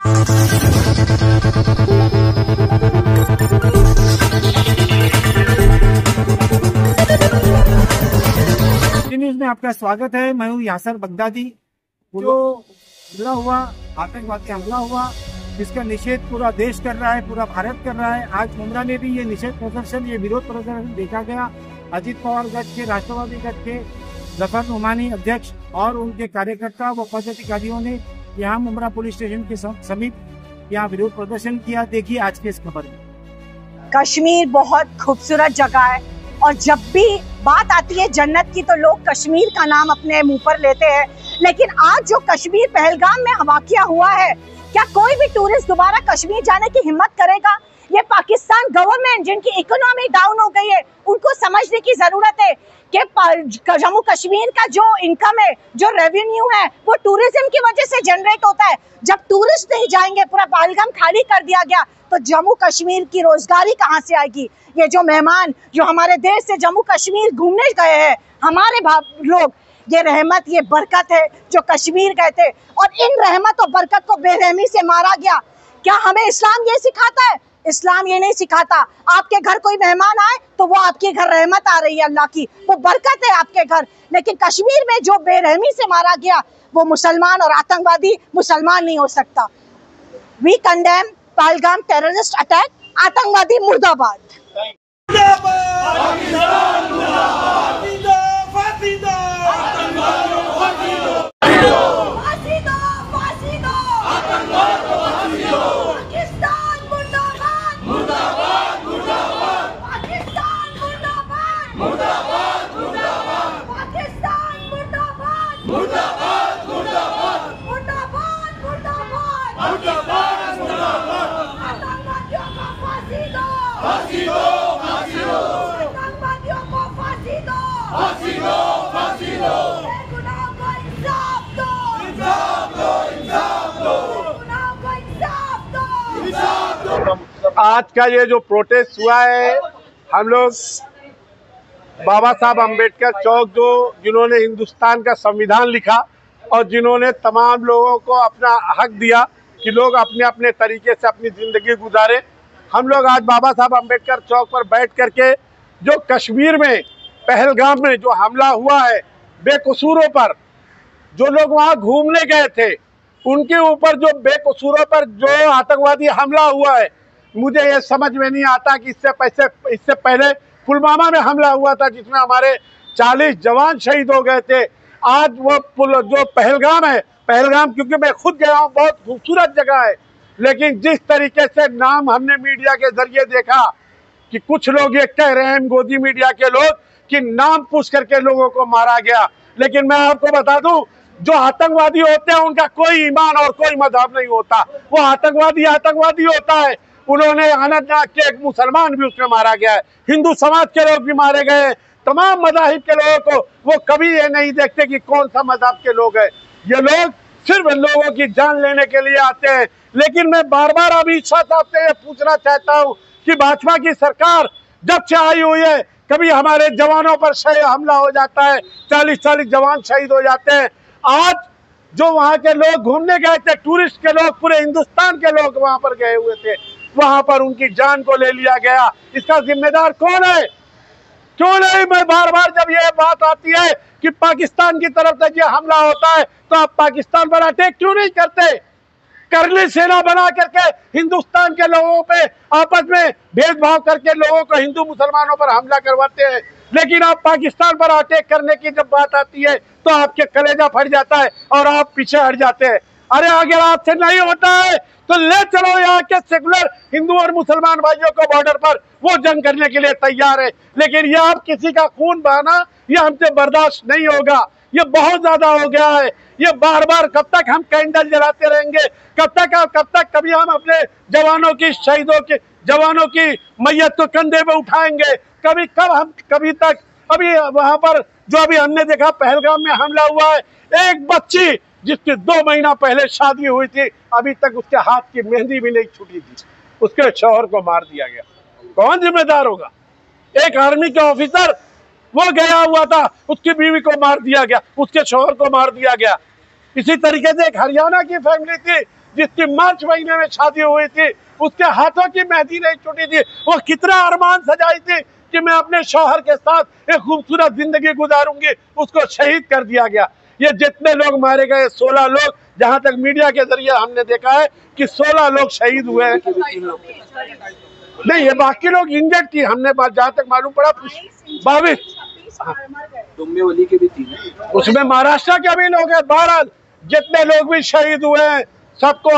News में आपका स्वागत है। मैं हूँ यासर बगदादी। जो हमला हुआ, आतंकवादी हमला हुआ, जिसका निषेध पूरा देश कर रहा है, पूरा भारत कर रहा है। आज मुंद्रा में भी ये निषेध प्रदर्शन, ये विरोध प्रदर्शन देखा गया। अजित पवार गठ के, राष्ट्रवादी गठ के जफर नुमानी अध्यक्ष और उनके कार्यकर्ता व पदाधिकारियों ने यहाँ मुंद्रा पुलिस स्टेशन के समीप यहाँ विरोध प्रदर्शन किया। देखिए आज के इस खबर में। कश्मीर बहुत खूबसूरत जगह है और जब भी बात आती है जन्नत की तो लोग कश्मीर का नाम अपने मुंह पर लेते हैं। लेकिन आज जो कश्मीर पहलगाम में वाकया हुआ है, क्या कोई भी टूरिस्ट दोबारा कश्मीर जाने की हिम्मत करेगा? ये पाकिस्तान गवर्नमेंट जिनकी इकोनॉमी डाउन हो गई है, उनको समझने की जरूरत है कि जम्मू कश्मीर का जो इनकम है, जो रेवेन्यू है, वो टूरिज्म की वजह से जनरेट होता है। जब टूरिस्ट नहीं जाएंगे, पूरा पहलगाम खाली कर दिया गया, तो जम्मू कश्मीर की रोजगारी कहाँ से आएगी? ये जो मेहमान जो हमारे देश से जम्मू कश्मीर घूमने गए हैं, हमारे लोग, ये रहमत, ये बरकत है जो कश्मीर गए थे, और इन रहमत और बरकत को बेरहमी से मारा गया। क्या हमें इस्लाम ये सिखाता है? इस्लाम ये नहीं सिखाता। आपके घर कोई मेहमान आए तो वो आपके घर रहमत आ रही है, अल्लाह की वो बरकत है आपके घर। लेकिन कश्मीर में जो बेरहमी से मारा गया, वो मुसलमान और आतंकवादी मुसलमान नहीं हो सकता। We condemn Pahalgam terrorist attack. आतंकवादी मुर्दाबाद। आज का ये जो प्रोटेस्ट हुआ है, हम लोग बाबा साहब अम्बेडकर चौक, जो जिन्होंने हिंदुस्तान का संविधान लिखा और जिन्होंने तमाम लोगों को अपना हक दिया कि लोग अपने अपने तरीके से अपनी ज़िंदगी गुजारें, हम लोग आज बाबा साहब अम्बेडकर चौक पर बैठ करके जो कश्मीर में पहलगाम में जो हमला हुआ है बेकसूरों पर, जो लोग वहाँ घूमने गए थे उनके ऊपर जो बेकसूरों पर जो आतंकवादी हमला हुआ है, मुझे ये समझ में नहीं आता कि इससे पहले पुलवामा में हमला हुआ था जिसमें हमारे 40 जवान शहीद हो गए थे। आज वो जो पहलगाम है, पहलगाम क्योंकि मैं खुद गया हूँ, बहुत खूबसूरत जगह है, लेकिन जिस तरीके से नाम हमने मीडिया के जरिए देखा कि कुछ लोग ये कह रहे हैं, गोदी मीडिया के लोग, कि नाम पूछ करके लोगों को मारा गया। लेकिन मैं आपको बता दूं, जो आतंकवादी होते हैं उनका कोई ईमान और कोई मजहब नहीं होता। वो आतंकवादी होता है। उन्होंने अनंतनाग के एक मुसलमान भी उसमें मारा गया है, हिंदू समाज के लोग भी मारे गए, तमाम मज़ाहिब के लोगों को। वो कभी ये नहीं देखते कि कौन सा मजहब के लोग हैं। ये लोग सिर्फ लोगों की जान लेने के लिए आते हैं। लेकिन मैं बार बार अमित शाह साहब से ये पूछना चाहता हूँ कि भाजपा की सरकार जब से आई हुई है, कभी हमारे जवानों पर हमला हो जाता है, 40 जवान शहीद हो जाते हैं। आज जो वहाँ के लोग घूमने गए थे, टूरिस्ट के लोग, पूरे हिंदुस्तान के लोग वहाँ पर गए हुए थे, वहाँ पर उनकी जान को ले लिया गया। इसका जिम्मेदार कौन है? क्यों नहीं? मैं बार बार जब ये बात आती है कि पाकिस्तान की तरफ से ये हमला होता है, तो आप पाकिस्तान पर अटैक क्यों नहीं करते? करली सेना बना करके हिंदुस्तान के लोगों पे आपस में भेदभाव करके लोगों को, हिंदू मुसलमानों पर हमला करवाते हैं। लेकिन आप पाकिस्तान पर अटैक करने की जब बात आती है तो आपके कलेजा फट जाता है और आप पीछे हट जाते हैं। अरे अगर आपसे नहीं होता है तो ले चलो यहाँ के सेकुलर हिंदू और मुसलमान भाइयों को बॉर्डर पर, वो जंग करने के लिए तैयार है। लेकिन ये आप किसी का खून बहाना, ये हमसे बर्दाश्त नहीं होगा। ये बहुत ज्यादा हो गया है। ये बार बार कब तक हम कैंडल जलाते रहेंगे? कब तक कभी हम अपने जवानों की, शहीदों की, जवानों की मैयत को कंधे पे उठाएंगे? कभी तक अभी वहां पर जो अभी हमने देखा पहलगाम में हमला हुआ है, एक बच्ची जिसकी 2 महीना पहले शादी हुई थी, अभी तक उसके हाथ की मेहंदी भी नहीं छूटी थी, उसके शौहर को मार दिया गया। कौन जिम्मेदार होगा? एक आर्मी के ऑफिसर वो गया हुआ था, उसकी बीवी को मार दिया गया, उसके शौहर को मार दिया गया। इसी तरीके से एक हरियाणा की फैमिली थी जिसकी मार्च महीने में शादी हुई थी, उसके हाथों की मेहंदी नहीं छूटी थी, वो कितना अरमान सजाई थी कि मैं अपने शौहर के साथ एक खूबसूरत जिंदगी गुजारूंगी, उसको शहीद कर दिया गया। ये जितने लोग मारे गए 16 लोग, जहां तक मीडिया के जरिए हमने देखा है कि 16 लोग शहीद हुए हैं। नहीं, ये बाकी लोग इंजर्ड थी, हमने जहां तक मालूम पड़ा 22 डोंबिवली के भी 3, उसमें महाराष्ट्र के भी लोग हैं। 12 जितने लोग भी शहीद हुए हैं सबको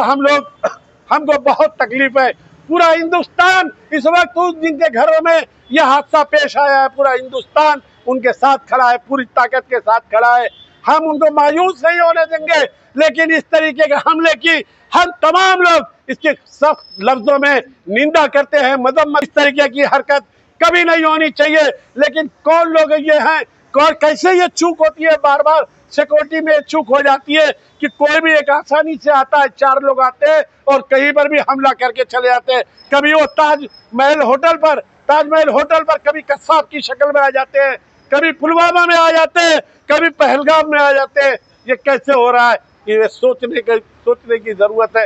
हमको बहुत तकलीफ है। पूरा हिंदुस्तान इस वक्त जिनके घरों में यह हादसा पेश आया है, पूरा हिंदुस्तान उनके साथ खड़ा है, पूरी ताकत के साथ खड़ा है। हम उनको मायूस नहीं होने देंगे, लेकिन इस तरीके के हमले की हम तमाम लोग इसके सख्त लफ्जों में निंदा करते हैं, मजम्मत। इस तरीके की हरकत कभी नहीं होनी चाहिए। लेकिन कौन लोग ये हैं, कौन कैसे ये चूक होती है, बार बार सिक्योरिटी में चूक हो जाती है कि कोई भी एक आसानी से आता है, 4 लोग आते हैं और कहीं पर भी हमला करके चले जाते हैं। कभी वो ताजमहल होटल पर कभी कस्साब की शक्ल में आ जाते हैं, कभी पुलवामा में आ जाते हैं, कभी पहलगाम में आ जाते हैं। ये कैसे हो रहा है, ये सोचने की जरूरत है।